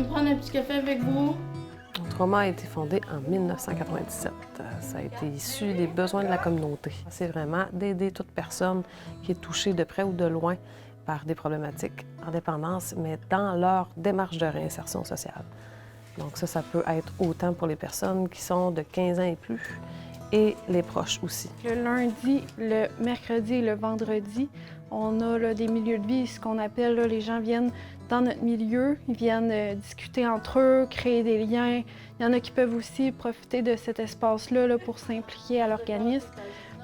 me prendre un petit café avec vous? Trauma a été fondé en 1997. Ça a été issu des besoins de la communauté. C'est vraiment d'aider toute personne qui est touchée de près ou de loin par des problématiques en dépendance, mais dans leur démarche de réinsertion sociale. Donc ça peut être autant pour les personnes qui sont de 15 ans et plus et les proches aussi. Le lundi, le mercredi et le vendredi, on a là, des milieux de vie, ce qu'on appelle, là, les gens viennent dans notre milieu, ils viennent discuter entre eux, créer des liens. Il y en a qui peuvent aussi profiter de cet espace-là là, pour s'impliquer à l'organisme.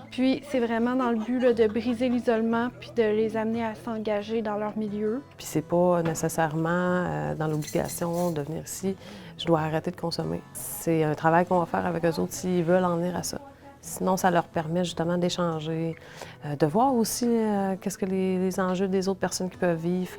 Puis c'est vraiment dans le but là, de briser l'isolement puis de les amener à s'engager dans leur milieu. Puis c'est pas nécessairement dans l'obligation de venir ici, je dois arrêter de consommer. C'est un travail qu'on va faire avec eux autres s'ils veulent en venir à ça. Sinon, ça leur permet justement d'échanger, de voir aussi qu'est-ce que les enjeux des autres personnes qui peuvent vivre,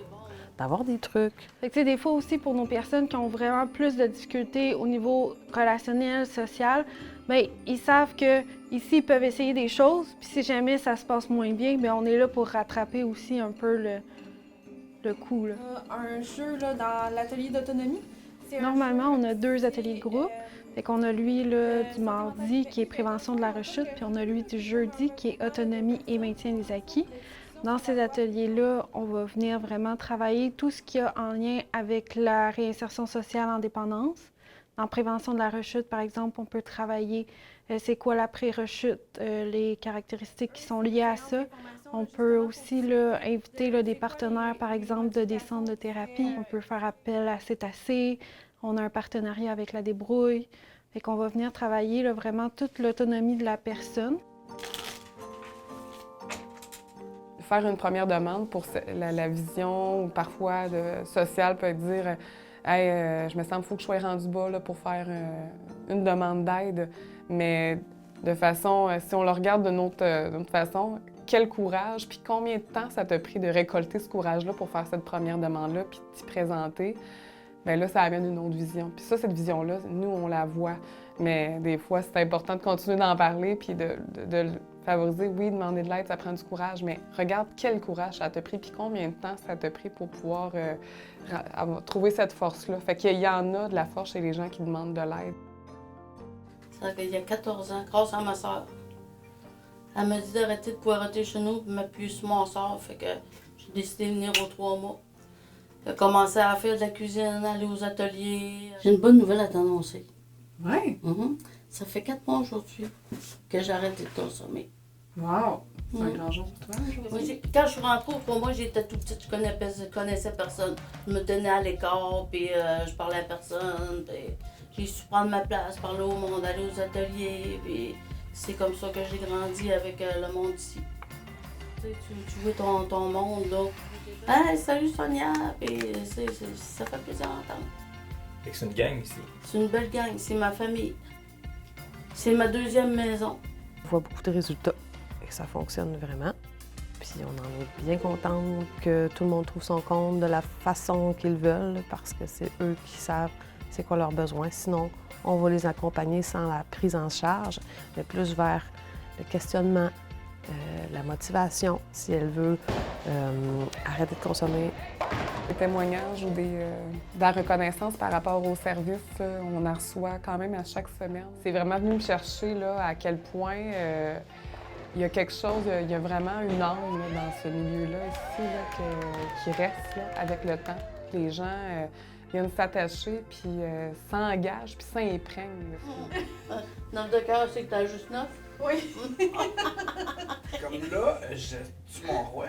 d'avoir des trucs. Fait que, des fois aussi, pour nos personnes qui ont vraiment plus de difficultés au niveau relationnel, social, bien, ils savent qu'ici, ils peuvent essayer des choses, puis si jamais ça se passe moins bien, bien, on est là pour rattraper aussi un peu le coup. Là. Un jeu là, dans l'atelier d'autonomie. Normalement, on a 2 ateliers de groupe. Fait qu'on a lui là, du mardi qui est prévention de la rechute, puis on a lui du jeudi qui est autonomie et maintien des acquis. Dans ces ateliers-là, on va venir vraiment travailler tout ce qu'il y a en lien avec la réinsertion sociale en dépendance. En prévention de la rechute, par exemple, on peut travailler c'est quoi la pré-rechute, les caractéristiques qui sont liées à ça. On peut aussi là, inviter là, des partenaires, par exemple, de des centres de thérapie. On peut faire appel à Cétacé. On a un partenariat avec la Débrouille. Fait qu'on va venir travailler là, vraiment toute l'autonomie de la personne. Faire une première demande pour la vision, ou parfois sociale, peut dire hey, je me sens qu'il faut que je sois rendu bas là, pour faire une demande d'aide. Mais de façon, si on le regarde d'une autre façon, quel courage, puis combien de temps ça t'a pris de récolter ce courage-là pour faire cette première demande-là, puis t'y présenter, bien là, ça amène une autre vision. Puis ça, cette vision-là, nous, on la voit. Mais des fois, c'est important de continuer d'en parler, puis de le favoriser. Oui, demander de l'aide, ça prend du courage, mais regarde quel courage ça t'a pris, puis combien de temps ça t'a pris pour pouvoir trouver cette force-là. Fait qu'il y en a de la force chez les gens qui demandent de l'aide. Ça fait il y a 14 ans, grâce à ma soeur. Elle m'a dit d'arrêter de poireauter chez nous et m'appuyer sur mon sort. Fait que j'ai décidé de venir aux 3 mois. J'ai commencé à faire de la cuisine, aller aux ateliers. J'ai une bonne nouvelle à t'annoncer. Oui? Ça fait 4 mois aujourd'hui que j'ai arrêté de consommer. Wow! C'est un grand jour pour toi aujourd'hui? Quand je suis rentrée au moi, j'étais toute petite, je connaissais personne. Je me tenais à l'écart, puis je parlais à personne. J'ai su prendre ma place, parler au monde, aller aux ateliers. Puis c'est comme ça que j'ai grandi avec le monde ici. Tu vois ton monde, là. Hey, salut Sonia! Puis ça fait plaisir d'entendre. Fait que c'est une gang ici. C'est une belle gang, c'est ma famille. C'est ma 2e maison. On voit beaucoup de résultats et ça fonctionne vraiment. Puis on en est bien contente que tout le monde trouve son compte de la façon qu'ils veulent parce que c'est eux qui savent c'est quoi leurs besoins. Sinon, on va les accompagner sans la prise en charge, mais plus vers le questionnement, la motivation, si elle veut arrêter de consommer. Des témoignages ou de la reconnaissance par rapport aux services, on en reçoit quand même à chaque semaine. C'est vraiment venu me chercher là, à quel point il y a quelque chose, il y a vraiment une âme là, dans ce milieu-là ici là, qui reste là, avec le temps. Les gens viennent s'attacher, puis s'engagent, puis s'imprègnent. 9 de cœur, c'est que t'as juste 9? Oui! Comme là, je tue mon roi.